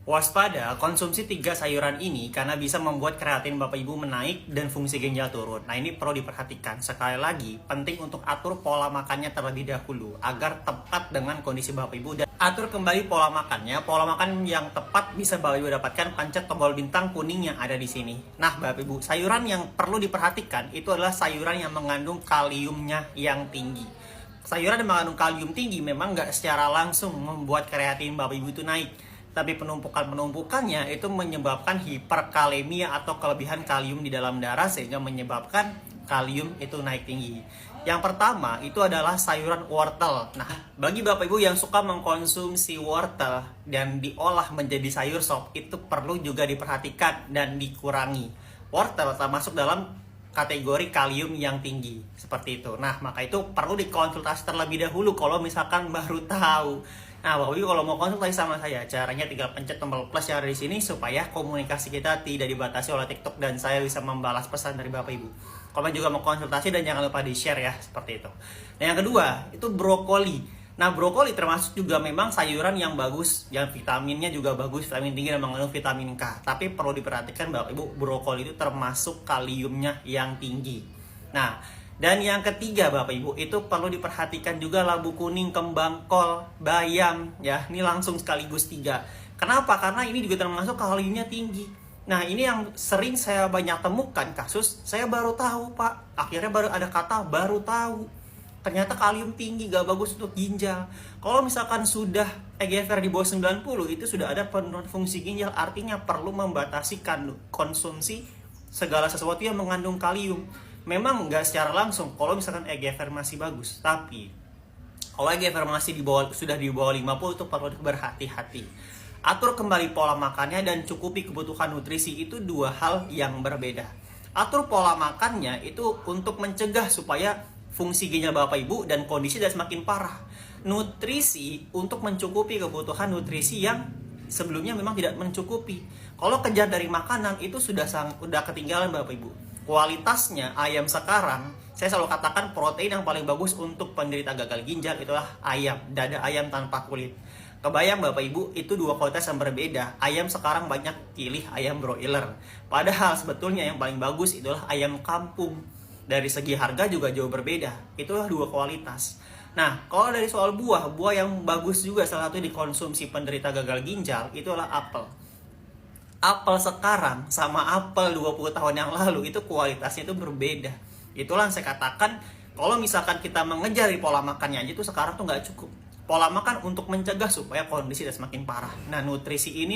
Waspada, konsumsi 3 sayuran ini karena bisa membuat kreatin Bapak Ibu menaik dan fungsi ginjal turun. Nah, ini perlu diperhatikan. Sekali lagi, penting untuk atur pola makannya terlebih dahulu agar tepat dengan kondisi Bapak Ibu dan atur kembali pola makannya. Pola makan yang tepat bisa Bapak Ibu dapatkan pencet tombol bintang kuning yang ada di sini. Nah, Bapak Ibu, sayuran yang perlu diperhatikan itu adalah sayuran yang mengandung kaliumnya yang tinggi. Sayuran yang mengandung kalium tinggi memang nggak secara langsung membuat kreatin Bapak Ibu itu naik. Tapi penumpukannya itu menyebabkan hiperkalemia atau kelebihan kalium di dalam darah sehingga menyebabkan kalium itu naik tinggi. Yang pertama itu adalah sayuran wortel. Nah, bagi Bapak Ibu yang suka mengkonsumsi wortel dan diolah menjadi sayur sop, itu perlu juga diperhatikan dan dikurangi. Wortel termasuk dalam kategori kalium yang tinggi seperti itu. Nah, maka itu perlu dikonsultasi terlebih dahulu kalau misalkan baru tahu. Nah, Bapak Ibu kalau mau konsultasi sama saya, caranya tinggal pencet tombol plus yang ada di sini supaya komunikasi kita tidak dibatasi oleh TikTok dan saya bisa membalas pesan dari Bapak Ibu. Kalau juga mau konsultasi dan jangan lupa di-share ya, seperti itu. Nah, yang kedua, itu brokoli. Nah, brokoli termasuk juga memang sayuran yang bagus, yang vitaminnya juga bagus, vitamin tinggi dan mengandung vitamin K. Tapi perlu diperhatikan Bapak Ibu, brokoli itu termasuk kaliumnya yang tinggi. Nah, dan yang ketiga Bapak Ibu, itu perlu diperhatikan juga labu kuning, kembang kol, bayam ya. Ini langsung sekaligus 3. Kenapa? Karena ini juga termasuk kaliumnya tinggi. Nah, ini yang sering saya banyak temukan kasus, saya baru tahu Pak. Akhirnya baru ada kata baru tahu. Ternyata kalium tinggi gak bagus untuk ginjal. Kalau misalkan sudah EGFR di bawah 90, itu sudah ada penurunan fungsi ginjal. Artinya perlu membatasi konsumsi segala sesuatu yang mengandung kalium. Memang nggak secara langsung kalau misalkan EGFR masih bagus, tapi kalau EGFR masih sudah di bawah 50 itu perlu berhati-hati. Atur kembali pola makannya dan cukupi kebutuhan nutrisi, itu 2 hal yang berbeda. Atur pola makannya itu untuk mencegah supaya fungsi ginjal Bapak Ibu dan kondisi tidak semakin parah. Nutrisi untuk mencukupi kebutuhan nutrisi yang sebelumnya memang tidak mencukupi. Kalau kejar dari makanan itu sudah ketinggalan Bapak Ibu. Kualitasnya ayam sekarang, saya selalu katakan protein yang paling bagus untuk penderita gagal ginjal itulah ayam, dada ayam tanpa kulit. Kebayang Bapak Ibu, itu 2 kualitas yang berbeda. Ayam sekarang banyak pilih ayam broiler. Padahal sebetulnya yang paling bagus itulah ayam kampung. Dari segi harga juga jauh berbeda. Itulah 2 kualitas. Nah, kalau dari soal buah yang bagus juga salah satu dikonsumsi penderita gagal ginjal itulah apel. Apel sekarang sama apel 20 tahun yang lalu itu kualitasnya itu berbeda. Itulah yang saya katakan, kalau misalkan kita mengejar di pola makannya aja itu sekarang tuh nggak cukup. Pola makan untuk mencegah supaya kondisi tidak semakin parah. Nah, nutrisi ini